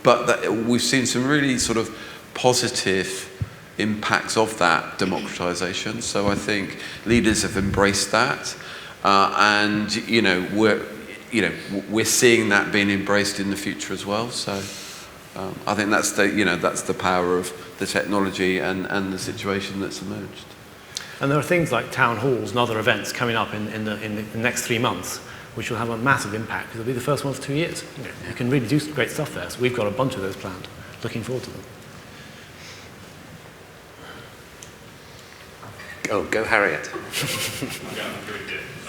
but that we've seen some really sort of positive impacts of that democratization. So I think leaders have embraced that, and we're seeing that being embraced in the future as well. So I think that's the power of the technology and the situation that's emerged. And there are things like town halls and other events coming up in the next 3 months, which will have a massive impact, because it'll be the first one for 2 years. You can really do some great stuff there. So we've got a bunch of those planned. Looking forward to them. Go Harriet.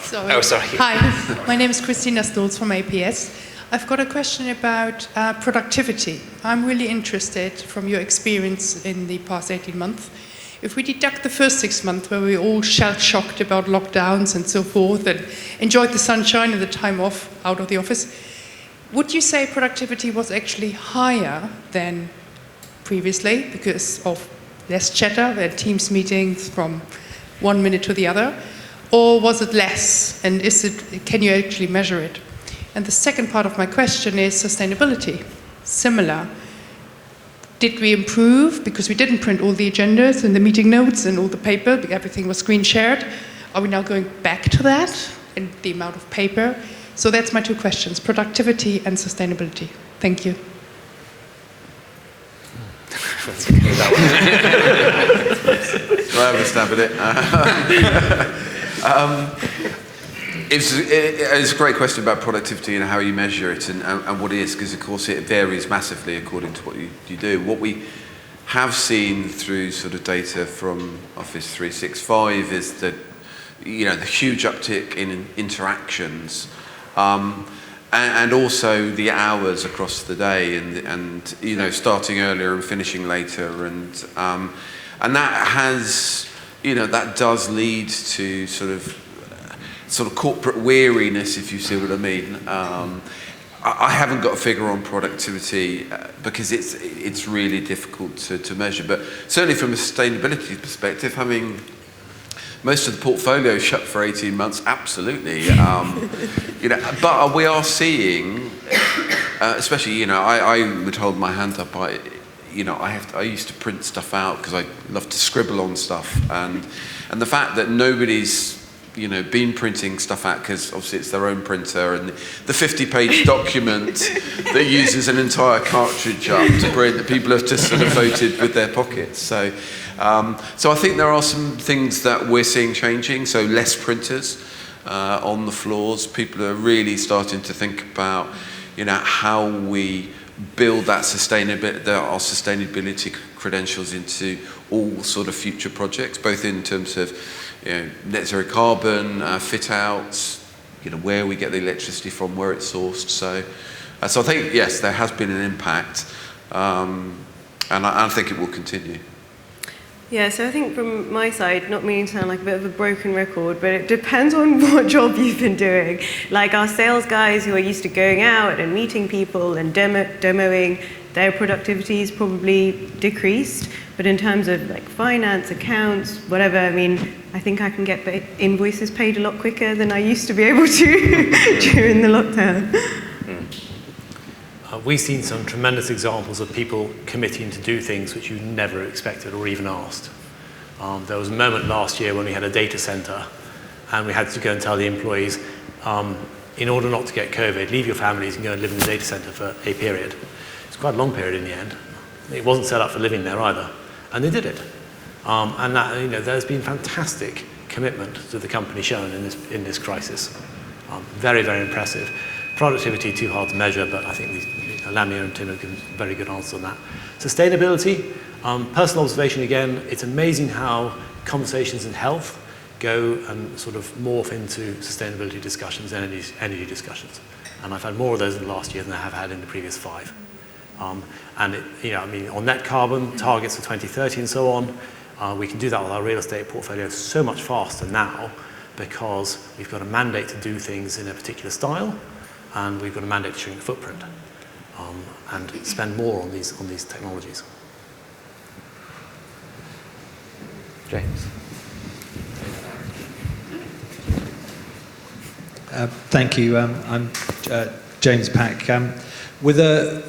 Sorry. Oh, sorry. Hi, my name is Christina Stolz from APS. I've got a question about productivity. I'm really interested from your experience in the past 18 months. If we deduct the first 6 months where we were all shell-shocked about lockdowns and so forth and enjoyed the sunshine and the time off out of the office, would you say productivity was actually higher than previously because of less chatter, there are Teams meetings from 1 minute to the other, or was it less, and can you actually measure it? And the second part of my question is sustainability. Similar. Did we improve because we didn't print all the agendas and the meeting notes and all the paper, everything was screen shared? Are we now going back to that in the amount of paper? So that's my 2 questions, productivity and sustainability. Thank you. Let's go that I have a stab at it. It's a great question about productivity and how you measure it and what it is, because of course it varies massively according to what you do. What we have seen through sort of data from Office 365 is that the huge uptick in interactions, and also the hours across the day, and you know, starting earlier and finishing later, and that has, you know, that does lead to sort of corporate weariness, if you see what I mean. I haven't got a figure on productivity because it's really difficult to measure, but certainly from a sustainability perspective, having most of the portfolio shut for 18 months, absolutely. You know, but we are seeing, especially, you know, I would hold my hand up. You know, I used to print stuff out because I love to scribble on stuff, and the fact that nobody's, you know, been printing stuff out because obviously it's their own printer, and the 50-page document that uses an entire cartridge up to print, that people have just sort of voted with their pockets. So I think there are some things that we're seeing changing. So less printers on the floors. People are really starting to think about, you know, how we build that our sustainability credentials into all sort of future projects, both in terms of, you know, net zero carbon, fit outs, you know, where we get the electricity from, where it's sourced. So I think, yes, there has been an impact, and I think it will continue. Yeah, so I think from my side, not meaning to sound like a bit of a broken record, but it depends on what job you've been doing. Like our sales guys who are used to going out and meeting people and demoing, their productivity is probably decreased. But in terms of like finance, accounts, whatever, I mean, I think I can get invoices paid a lot quicker than I used to be able to during the lockdown. We've seen some tremendous examples of people committing to do things which you never expected or even asked. There was a moment last year when we had a data center and we had to go and tell the employees, in order not to get COVID, leave your families and go and live in the data center for a period. It's quite a long period in the end. It wasn't set up for living there either. And they did it. And that, you know, there's been fantastic commitment to the company shown in this crisis. Very, very impressive. Productivity, too hard to measure, but I think Lamia and Tim have given a very good answer on that. Sustainability, personal observation again, it's amazing how conversations in health go and sort of morph into sustainability discussions and energy discussions. And I've had more of those in the last year than I have had in the previous 5. And you know, I mean, on net carbon targets for 2030 and so on, we can do that with our real estate portfolio so much faster now because we've got a mandate to do things in a particular style, and we've got a mandate to shrink the footprint and spend more on these technologies. James. Thank you. I'm James Pack. With a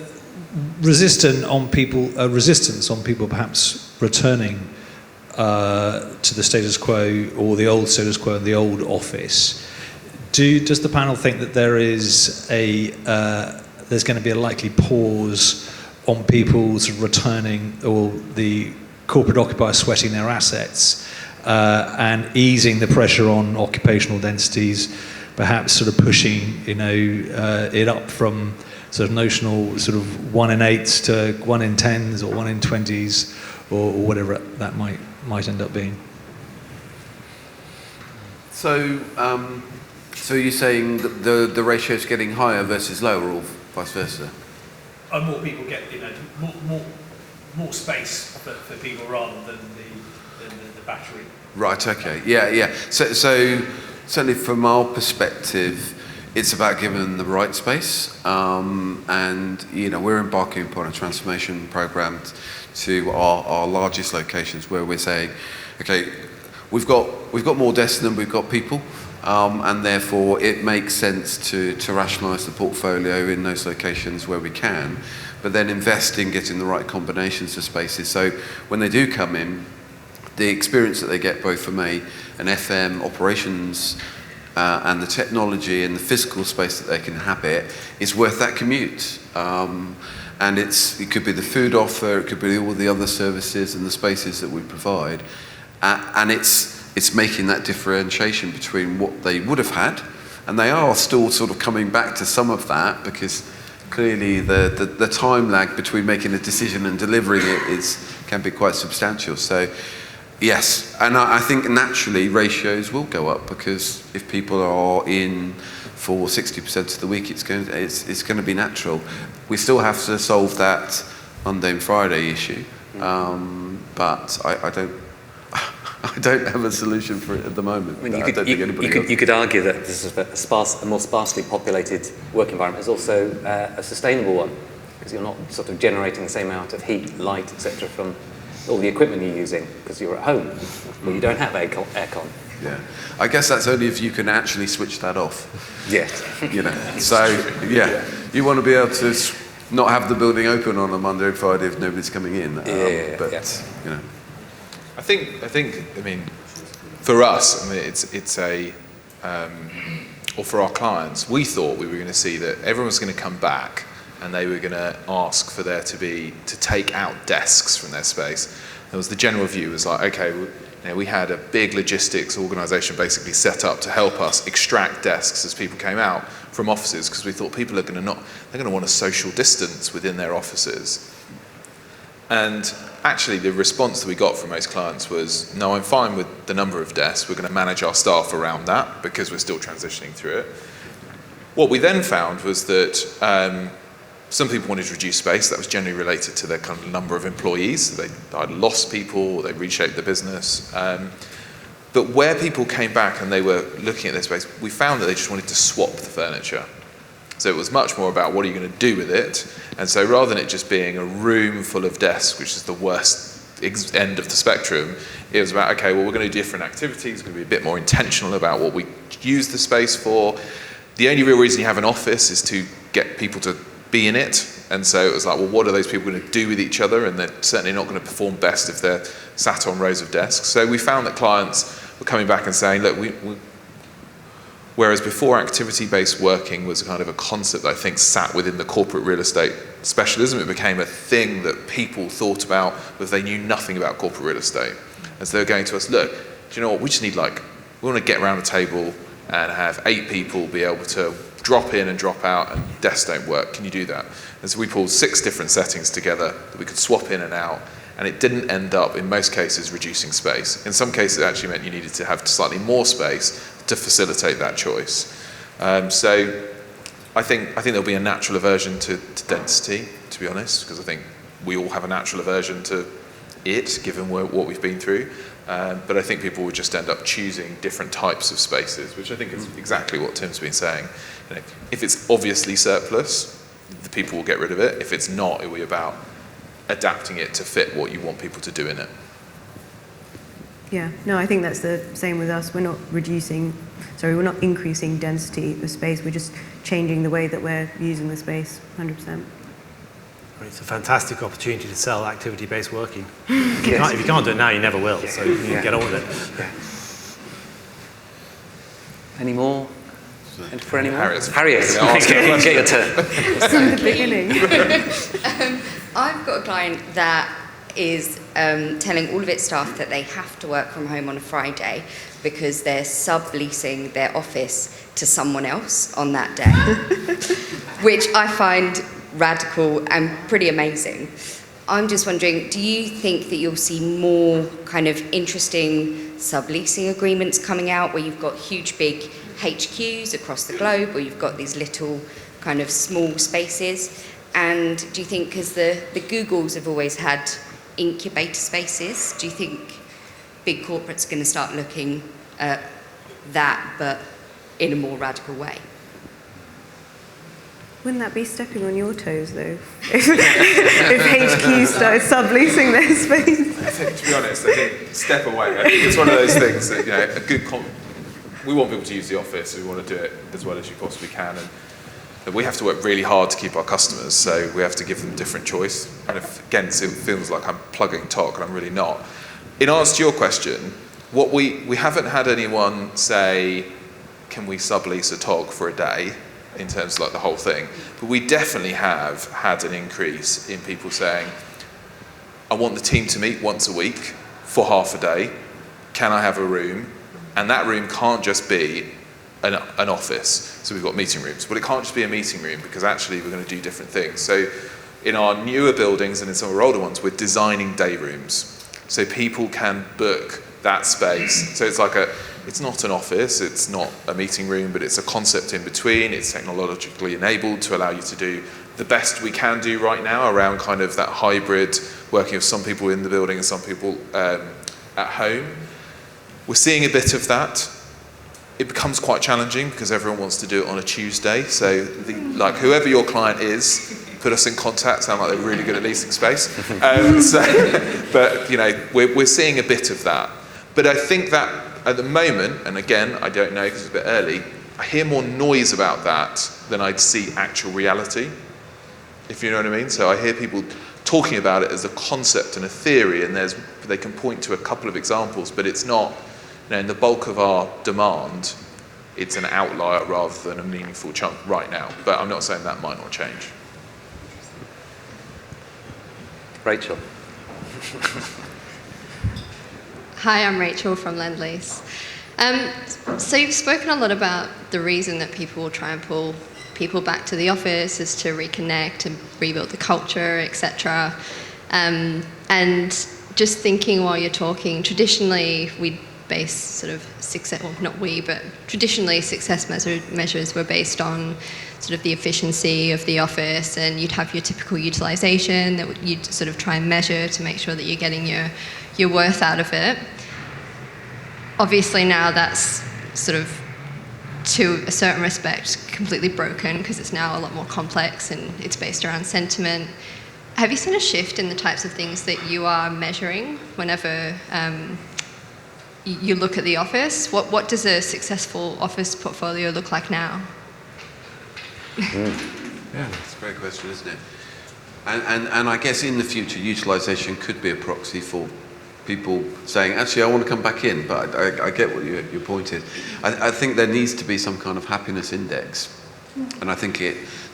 resistance on people perhaps returning to the status quo or the old status quo in the old office, does the panel think that there's going to be a likely pause on people sort of returning, or the corporate occupiers sweating their assets and easing the pressure on occupational densities, perhaps sort of pushing, you know, it up from sort of notional sort of 1 in 8s to 1 in 10s or 1 in 20s or whatever that might end up being? So you're saying that the ratio is getting higher versus lower, or vice versa? More people get, you know, more space for people rather than the battery. Right. Okay. Yeah. So certainly from our perspective, it's about giving them the right space, and you know, we're embarking upon a transformation program to our largest locations where we're saying, okay, we've got more desks than we've got people. And therefore it makes sense to rationalise the portfolio in those locations where we can, but then invest in getting the right combinations of spaces. So when they do come in, the experience that they get both from an FM operations and the technology and the physical space that they can inhabit is worth that commute. And it could be the food offer, it could be all the other services and the spaces that we provide, and it's making that differentiation between what they would have had, and they are still sort of coming back to some of that, because clearly the time lag between making a decision and delivering it can be quite substantial. So yes, and I think naturally ratios will go up, because if people are in for 60% of the week, it's going to be natural. We still have to solve that Monday and Friday issue, but I don't have a solution for it at the moment. I mean, you could argue that this is a more sparsely populated work environment is also a sustainable one, because you're not sort of generating the same amount of heat, light, etc. from all the equipment you're using, because you're at home, where you don't have aircon. Yeah, I guess that's only if you can actually switch that off. Yes. So yeah, you want to be able to not have the building open on a Monday and Friday if nobody's coming in. I think. I mean, for us, it's a, or for our clients, we thought we were going to see that everyone's going to come back and they were going to ask for there to take out desks from their space. There was the general view was like, okay, we had a big logistics organisation basically set up to help us extract desks as people came out from offices, because we thought people are going to want a social distance within their offices. And actually the response that we got from most clients was, no, I'm fine with the number of desks. We're going to manage our staff around that because we're still transitioning through it. What we then found was that some people wanted to reduce space. That was generally related to their kind of number of employees. They either lost people or they reshaped the business. But where people came back and they were looking at their space, we found that they just wanted to swap the furniture. So it was much more about what are you going to do with it. And so rather than it just being a room full of desks, which is the worst end of the spectrum, it was about, okay, well, we're going to do different activities, we're going to be a bit more intentional about what we use the space for. The only real reason you have an office is to get people to be in it. And so it was like, well, what are those people going to do with each other? And they're certainly not going to perform best if they're sat on rows of desks. So we found that clients were coming back and saying, look, whereas before activity-based working was kind of a concept that I think sat within the corporate real estate specialism, it became a thing that people thought about because they knew nothing about corporate real estate. And so they were going to us, look, do you know what, we just need we want to get around a table and have 8 people be able to drop in and drop out and desks don't work. Can you do that? And so we pulled 6 different settings together that we could swap in and out, and it didn't end up, in most cases, reducing space. In some cases, it actually meant you needed to have slightly more space to facilitate that choice. So I think there'll be a natural aversion to density, to be honest, because I think we all have a natural aversion to it, given what we've been through. But I think people will just end up choosing different types of spaces, which I think is exactly what Tim's been saying. If it's obviously surplus, the people will get rid of it. If it's not, it will be about adapting it to fit what you want people to do in it. Yeah, no, I think that's the same with us. We're not increasing density of space. We're just changing the way that we're using the space, 100%. It's a fantastic opportunity to sell activity-based working. If you can't do it now, you never will. So you can get on with it. Yeah. Any more? For anyone? Harriet. Get your turn. From the beginning. I've got a client that is telling all of its staff that they have to work from home on a Friday because they're subleasing their office to someone else on that day, which I find radical and pretty amazing. I'm just wondering, do you think that you'll see more kind of interesting subleasing agreements coming out where you've got huge big HQs across the globe, or you've got these little kind of small spaces? And do you think, because the Googles have always had incubator spaces, do you think big corporates are going to start looking at that, but in a more radical way? Wouldn't that be stepping on your toes, though? if HQ started subleasing their space? I think, to be honest, I think step away. I think it's one of those things that, we want people to use the office, we want to do it as well as you possibly can, and we have to work really hard to keep our customers, so we have to give them different choice. And again, it feels like I'm plugging talk, and I'm really not. In answer to your question, what we haven't had anyone say, can we sublease a TOG for a day, in terms of like the whole thing, but we definitely have had an increase in people saying, I want the team to meet once a week for half a day, can I have a room? And that room can't just be an office, so we've got meeting rooms, but it can't just be a meeting room, because actually we're going to do different things. So in our newer buildings and in some of our older ones, we're designing day rooms, so people can book that space. So it's like it's not an office, it's not a meeting room, but it's a concept in between. It's technologically enabled to allow you to do the best we can do right now around kind of that hybrid working of some people in the building and some people at home. We're seeing a bit of that. It becomes quite challenging because everyone wants to do it on a Tuesday. So, like, whoever your client is, put us in contact. Sound like they're really good at leasing space. But you know, we're seeing a bit of that. But I think that at the moment, and again, I don't know because it's a bit early, I hear more noise about that than I'd see actual reality, if you know what I mean. So I hear people talking about it as a concept and a theory, and they can point to a couple of examples, but it's not. You know, in the bulk of our demand, it's an outlier rather than a meaningful chunk right now. But I'm not saying that might not change. Rachel. Hi, I'm Rachel from Lendlease. So you've spoken a lot about the reason that people will try and pull people back to the office is to reconnect and rebuild the culture, etc. And just thinking while you're talking, traditionally we base sort of success, well, not we, but traditionally success measures were based on sort of the efficiency of the office, and you'd have your typical utilization that you'd sort of try and measure to make sure that you're getting your worth out of it. Obviously now that's sort of, to a certain respect, completely broken because it's now a lot more complex and it's based around sentiment. Have you seen a shift in the types of things that you are measuring whenever you look at the office? What does a successful office portfolio look like now? Yeah, that's a great question, isn't it? And I guess in the future, utilisation could be a proxy for people saying, actually, I want to come back in, but I get what your point is. I think there needs to be some kind of happiness index. And I think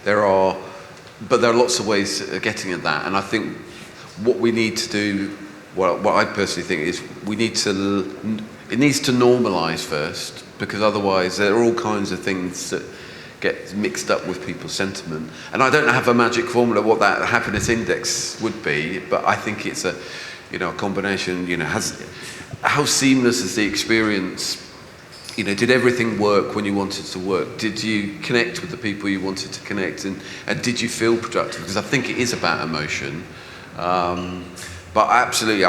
there are lots of ways of getting at that. And I think what we need to do, what I personally think is it needs to normalise first, because otherwise there are all kinds of things that get mixed up with people's sentiment. And I don't have a magic formula what that happiness index would be, but I think it's a combination, how seamless is the experience? Did everything work when you wanted to work? Did you connect with the people you wanted to connect? And did you feel productive? Because I think it is about emotion. But absolutely,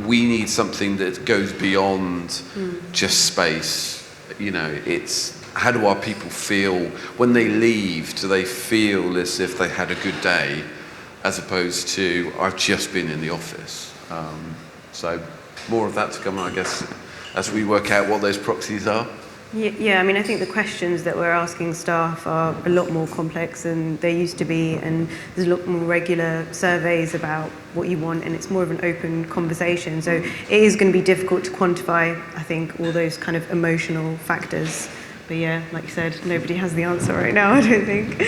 we need something that goes beyond just space. It's how do our people feel when they leave? Do they feel as if they had a good day, as opposed to I've just been in the office? So more of that to come, I guess, as we work out what those proxies are. Yeah, I mean, I think the questions that we're asking staff are a lot more complex than they used to be, and there's a lot more regular surveys about what you want, and it's more of an open conversation. So it is going to be difficult to quantify, I think, all those kind of emotional factors. But yeah, like you said, nobody has the answer right now, I don't think.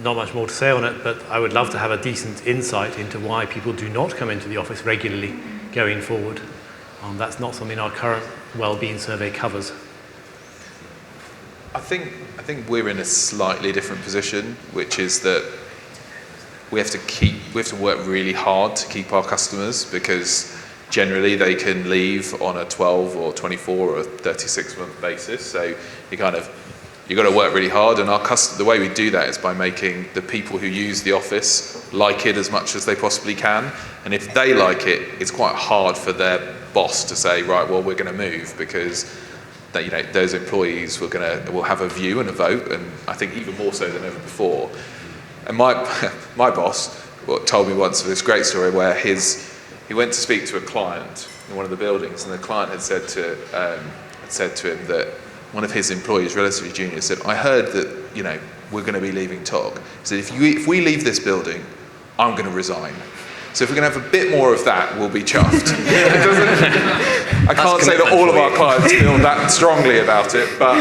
Not much more to say on it, but I would love to have a decent insight into why people do not come into the office regularly going forward. That's not something our current wellbeing survey covers. I think we're in a slightly different position, which is that we have to work really hard to keep our customers, because generally they can leave on a 12 or 24 or a 36-month basis. So you've got to work really hard, and the way we do that is by making the people who use the office like it as much as they possibly can. And if they like it, it's quite hard for their boss to say, right, well, we're going to move, because those employees will have a view and a vote, and I think even more so than ever before. And my boss told me once of this great story where he went to speak to a client in one of the buildings, and the client had said to him that one of his employees, relatively junior, said, I heard that, we're going to be leaving TOG. He said, if we leave this building, I'm going to resign. So if we're going to have a bit more of that, we'll be chuffed. I can't say that all of our clients feel that strongly about it, but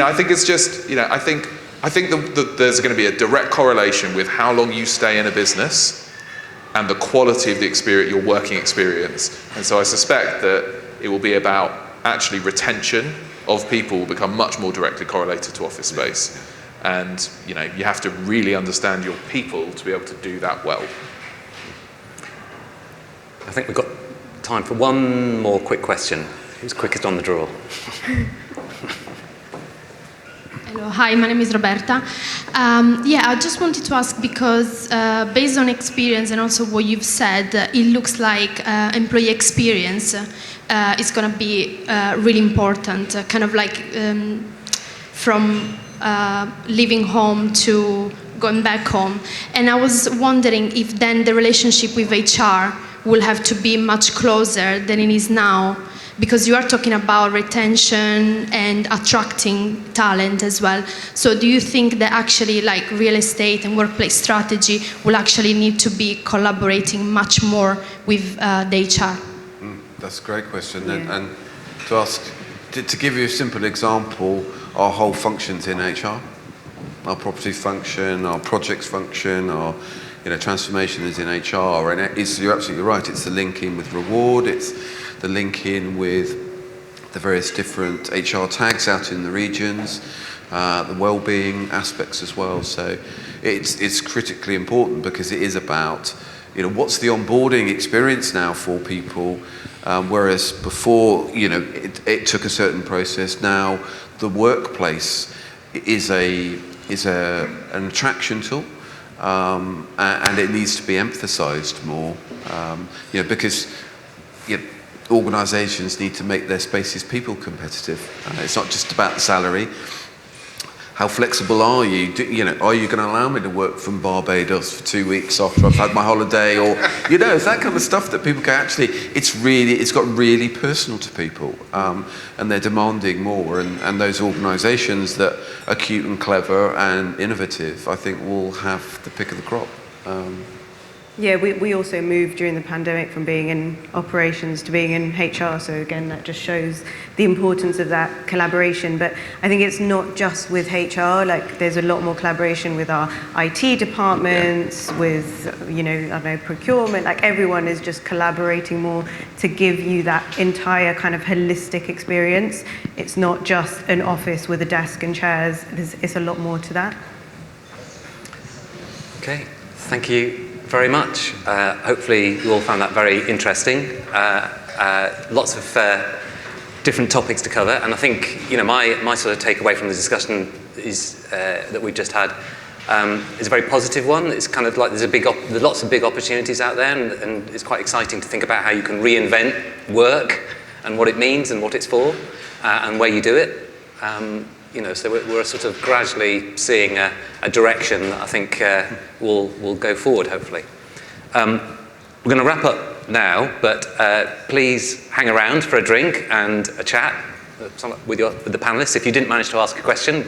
I think it's just, I think that there's going to be a direct correlation with how long you stay in a business and the quality of the experience, your working experience. And so I suspect that it will be about actually retention of people will become much more directly correlated to office space. And you have to really understand your people to be able to do that well. I think we've got time for one more quick question. Who's quickest on the draw? Hello, hi, my name is Roberta. I just wanted to ask because based on experience and also what you've said, it looks like employee experience is going to be really important, kind of like from leaving home to going back home. And I was wondering if then the relationship with HR will have to be much closer than it is now, because you are talking about retention and attracting talent as well. So do you think that actually like real estate and workplace strategy will actually need to be collaborating much more with the HR? That's a great question. And to ask, to give you a simple example, our whole functions in HR. Our property function, our projects function, our transformation is in HR. And you're absolutely right, it's the link in with reward, it's the link in with the various different HR tags out in the regions, the well-being aspects as well. So it's critically important because it is about, what's the onboarding experience now for people, whereas before, it took a certain process. Now the workplace is an attraction tool, and it needs to be emphasised more, because organisations need to make their spaces people competitive. It's not just about the salary. How flexible are you? Are you going to allow me to work from Barbados for 2 weeks after I've had my holiday? Or, it's that kind of stuff that people can actually, it's got really personal to people. And they're demanding more. And those organisations that are cute and clever and innovative, I think will have the pick of the crop. We also moved during the pandemic from being in operations to being in HR. So again, that just shows the importance of that collaboration. But I think it's not just with HR. Like there's a lot more collaboration with our IT departments, with procurement. Like everyone is just collaborating more to give you that entire kind of holistic experience. It's not just an office with a desk and chairs. It's a lot more to that. Okay, thank you very much. Hopefully you all found that very interesting. Lots of different topics to cover, and I think my sort of takeaway from the discussion is that we've just had is a very positive one. It's kind of like there's lots of big opportunities out there, and it's quite exciting to think about how you can reinvent work and what it means and what it's for, and where you do it. So we're sort of gradually seeing a direction that I think will go forward, hopefully. We're going to wrap up now, but please hang around for a drink and a chat with the panellists. If you didn't manage to ask a question,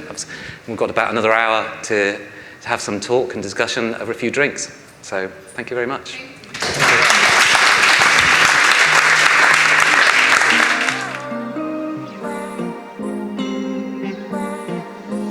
we've got about another hour to have some talk and discussion over a few drinks. So thank you very much. Thank you.